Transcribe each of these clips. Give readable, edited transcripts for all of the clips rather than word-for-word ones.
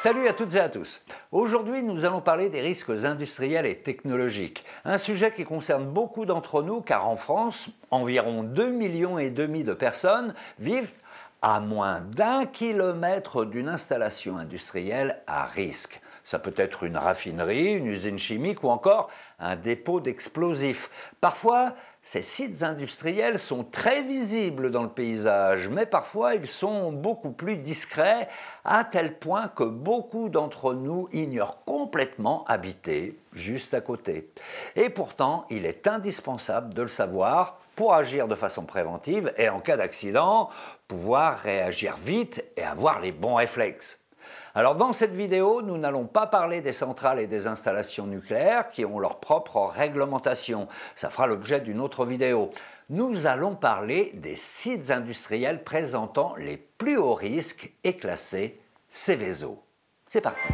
Salut à toutes et à tous. Aujourd'hui, nous allons parler des risques industriels et technologiques. Un sujet qui concerne beaucoup d'entre nous car en France, environ 2,5 millions de personnes vivent à moins d'1 kilomètre d'une installation industrielle à risque. Ça peut être une raffinerie, une usine chimique ou encore un dépôt d'explosifs. Parfois, ces sites industriels sont très visibles dans le paysage, mais parfois ils sont beaucoup plus discrets, à tel point que beaucoup d'entre nous ignorent complètement habiter juste à côté. Et pourtant, il est indispensable de le savoir pour agir de façon préventive et en cas d'accident, pouvoir réagir vite et avoir les bons réflexes. Alors dans cette vidéo, nous n'allons pas parler des centrales et des installations nucléaires qui ont leur propre réglementation. Ça fera l'objet d'une autre vidéo. Nous allons parler des sites industriels présentant les plus hauts risques et classés Seveso. C'est parti.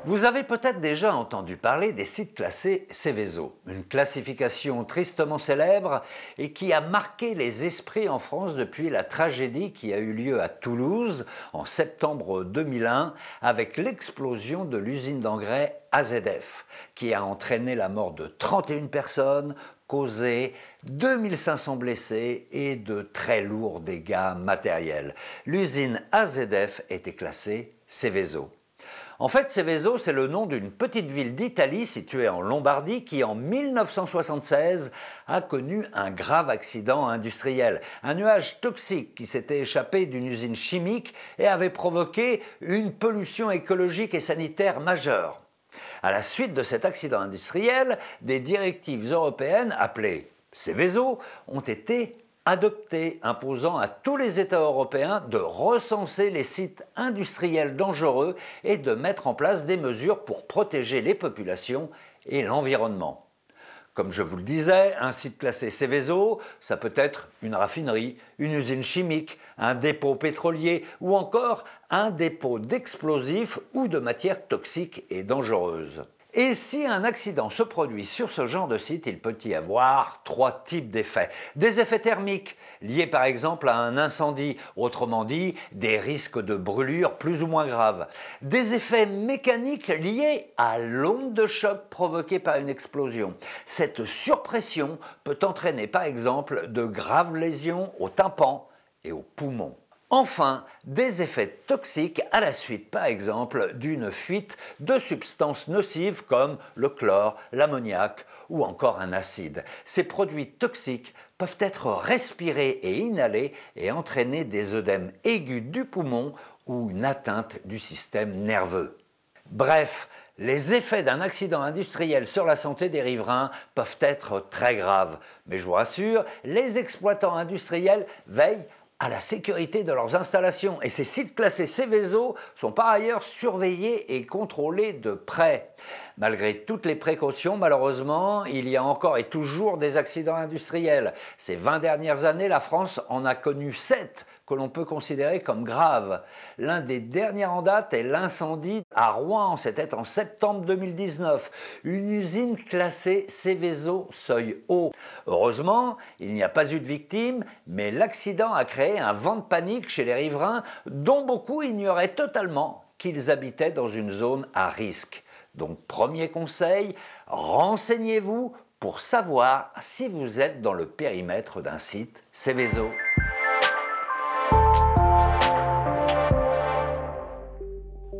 Vous avez peut-être déjà entendu parler des sites classés Seveso, une classification tristement célèbre et qui a marqué les esprits en France depuis la tragédie qui a eu lieu à Toulouse en septembre 2001 avec l'explosion de l'usine d'engrais AZF qui a entraîné la mort de 31 personnes, causé 2500 blessés et de très lourds dégâts matériels. L'usine AZF était classée Seveso. En fait, Seveso, c'est le nom d'une petite ville d'Italie située en Lombardie qui, en 1976, a connu un grave accident industriel. Un nuage toxique qui s'était échappé d'une usine chimique et avait provoqué une pollution écologique et sanitaire majeure. À la suite de cet accident industriel, des directives européennes appelées Seveso ont été adoptées, imposant à tous les États européens de recenser les sites industriels dangereux et de mettre en place des mesures pour protéger les populations et l'environnement. Comme je vous le disais, un site classé Seveso, ça peut être une raffinerie, une usine chimique, un dépôt pétrolier ou encore un dépôt d'explosifs ou de matières toxiques et dangereuses. Et si un accident se produit sur ce genre de site, il peut y avoir 3 types d'effets. Des effets thermiques, liés par exemple à un incendie, autrement dit, des risques de brûlure plus ou moins graves. Des effets mécaniques liés à l'onde de choc provoquée par une explosion. Cette surpression peut entraîner par exemple de graves lésions au tympan et aux poumons. Enfin, des effets toxiques à la suite, par exemple, d'une fuite de substances nocives comme le chlore, l'ammoniac ou encore un acide. Ces produits toxiques peuvent être respirés et inhalés et entraîner des œdèmes aigus du poumon ou une atteinte du système nerveux. Bref, les effets d'un accident industriel sur la santé des riverains peuvent être très graves. Mais je vous rassure, les exploitants industriels veillent à la sécurité de leurs installations et ces sites classés Seveso sont par ailleurs surveillés et contrôlés de près. Malgré toutes les précautions, malheureusement, il y a encore et toujours des accidents industriels. Ces 20 dernières années, la France en a connu 7 que l'on peut considérer comme graves. L'un des derniers en date est l'incendie à Rouen, c'était en septembre 2019, une usine classée Seveso seuil haut. Heureusement, il n'y a pas eu de victimes, mais l'accident a créé un vent de panique chez les riverains dont beaucoup ignoraient totalement qu'ils habitaient dans une zone à risque. Donc premier conseil, renseignez-vous pour savoir si vous êtes dans le périmètre d'un site Seveso.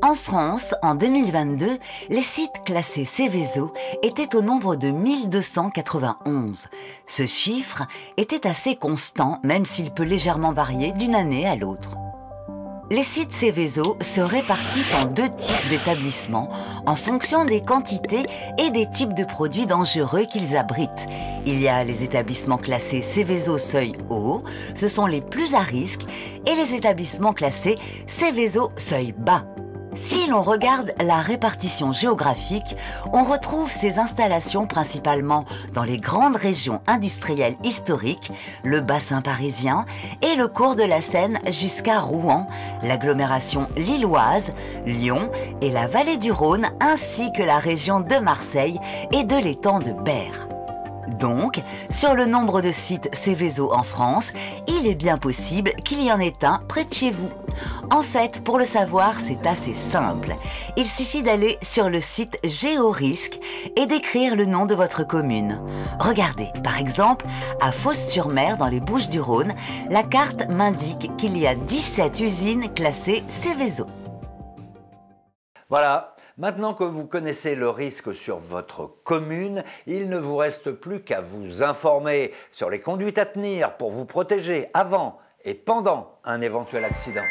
En France, en 2022, les sites classés Seveso étaient au nombre de 1291. Ce chiffre était assez constant, même s'il peut légèrement varier d'une année à l'autre. Les sites Seveso se répartissent en 2 types d'établissements en fonction des quantités et des types de produits dangereux qu'ils abritent. Il y a les établissements classés Seveso seuil haut, ce sont les plus à risque, et les établissements classés Seveso seuil bas. Si l'on regarde la répartition géographique, on retrouve ces installations principalement dans les grandes régions industrielles historiques, le bassin parisien et le cours de la Seine jusqu'à Rouen, l'agglomération lilloise, Lyon et la vallée du Rhône, ainsi que la région de Marseille et de l'étang de Berre. Donc, sur le nombre de sites Céveso en France, il est bien possible qu'il y en ait un près de chez vous. En fait, pour le savoir, c'est assez simple. Il suffit d'aller sur le site Géorisque et d'écrire le nom de votre commune. Regardez, par exemple, à Fos-sur-Mer, dans les Bouches-du-Rhône, la carte m'indique qu'il y a 17 usines classées Céveso. Voilà, maintenant que vous connaissez le risque sur votre commune, il ne vous reste plus qu'à vous informer sur les conduites à tenir pour vous protéger avant et pendant un éventuel accident.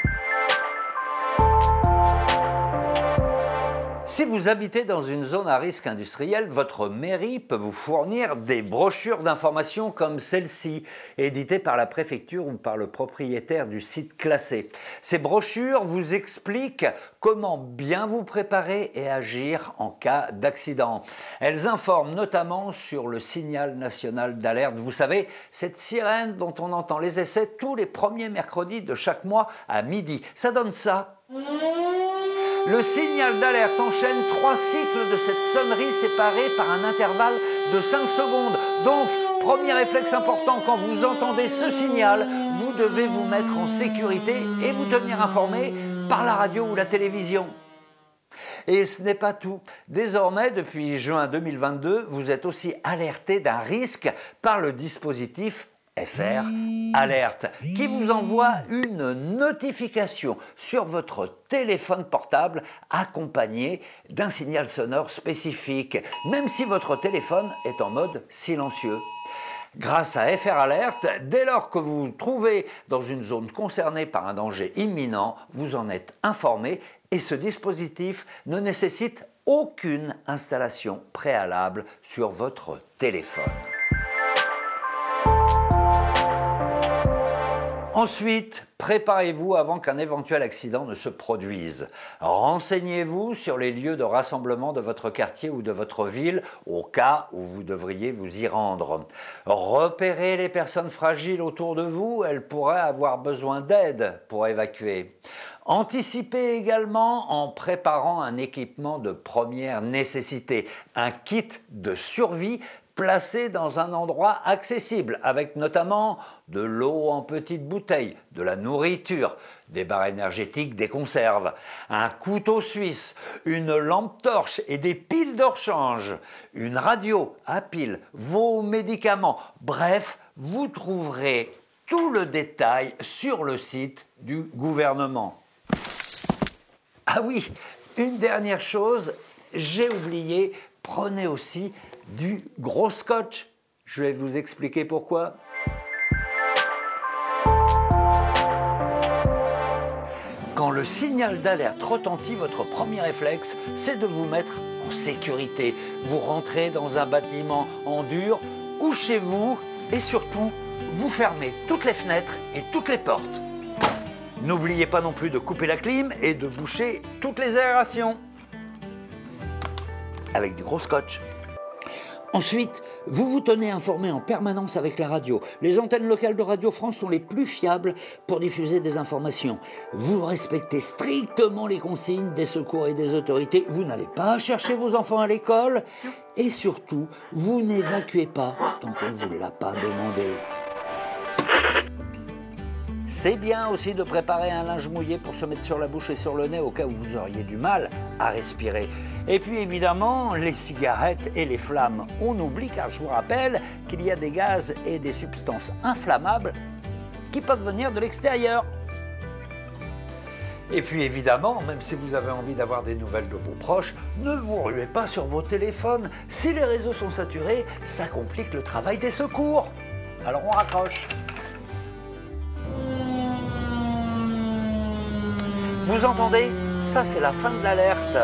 Si vous habitez dans une zone à risque industriel, votre mairie peut vous fournir des brochures d'information comme celle-ci, éditées par la préfecture ou par le propriétaire du site classé. Ces brochures vous expliquent comment bien vous préparer et agir en cas d'accident. Elles informent notamment sur le signal national d'alerte. Vous savez, cette sirène dont on entend les essais tous les premiers mercredis de chaque mois à midi. Ça donne ça. Le signal d'alerte enchaîne 3 cycles de cette sonnerie séparés par un intervalle de 5 secondes. Donc, premier réflexe important, quand vous entendez ce signal, vous devez vous mettre en sécurité et vous tenir informé par la radio ou la télévision. Et ce n'est pas tout. Désormais, depuis juin 2022, vous êtes aussi alerté d'un risque par le dispositif FR Alerte, qui vous envoie une notification sur votre téléphone portable accompagnée d'un signal sonore spécifique, même si votre téléphone est en mode silencieux. Grâce à FR Alerte, dès lors que vous vous trouvez dans une zone concernée par un danger imminent, vous en êtes informé et ce dispositif ne nécessite aucune installation préalable sur votre téléphone. Ensuite, préparez-vous avant qu'un éventuel accident ne se produise. Renseignez-vous sur les lieux de rassemblement de votre quartier ou de votre ville au cas où vous devriez vous y rendre. Repérez les personnes fragiles autour de vous, elles pourraient avoir besoin d'aide pour évacuer. Anticipez également en préparant un équipement de première nécessité, un kit de survie placé dans un endroit accessible, avec notamment de l'eau en petites bouteilles, de la nourriture, des barres énergétiques, des conserves, un couteau suisse, une lampe torche et des piles de rechange, une radio à piles, vos médicaments. Bref, vous trouverez tout le détail sur le site du gouvernement. Ah oui, une dernière chose, j'ai oublié, prenez aussi du gros scotch. Je vais vous expliquer pourquoi. Quand le signal d'alerte retentit, votre premier réflexe, c'est de vous mettre en sécurité. Vous rentrez dans un bâtiment en dur ou chez vous et surtout, vous fermez toutes les fenêtres et toutes les portes. N'oubliez pas non plus de couper la clim et de boucher toutes les aérations avec du gros scotch. Ensuite, vous vous tenez informé en permanence avec la radio. Les antennes locales de Radio France sont les plus fiables pour diffuser des informations. Vous respectez strictement les consignes des secours et des autorités. Vous n'allez pas chercher vos enfants à l'école. Et surtout, vous n'évacuez pas tant qu'on ne vous l'a pas demandé. C'est bien aussi de préparer un linge mouillé pour se mettre sur la bouche et sur le nez au cas où vous auriez du mal à respirer. Et puis évidemment, les cigarettes et les flammes. On oublie car je vous rappelle qu'il y a des gaz et des substances inflammables qui peuvent venir de l'extérieur. Et puis évidemment, même si vous avez envie d'avoir des nouvelles de vos proches, ne vous ruez pas sur vos téléphones. Si les réseaux sont saturés, ça complique le travail des secours. Alors on raccroche. Vous entendez? Ça, c'est la fin de l'alerte.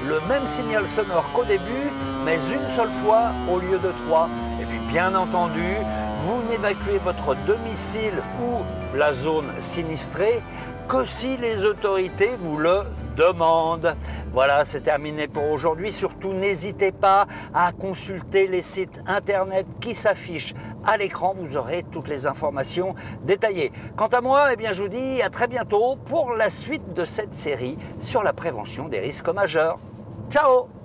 Le même signal sonore qu'au début, mais une seule fois au lieu de 3. Et puis, bien entendu, vous n'évacuez votre domicile ou la zone sinistrée que si les autorités vous le demandent. Voilà, c'est terminé pour aujourd'hui. Surtout, n'hésitez pas à consulter les sites internet qui s'affichent à l'écran. Vous aurez toutes les informations détaillées. Quant à moi, eh bien, je vous dis à très bientôt pour la suite de cette série sur la prévention des risques majeurs. Ciao!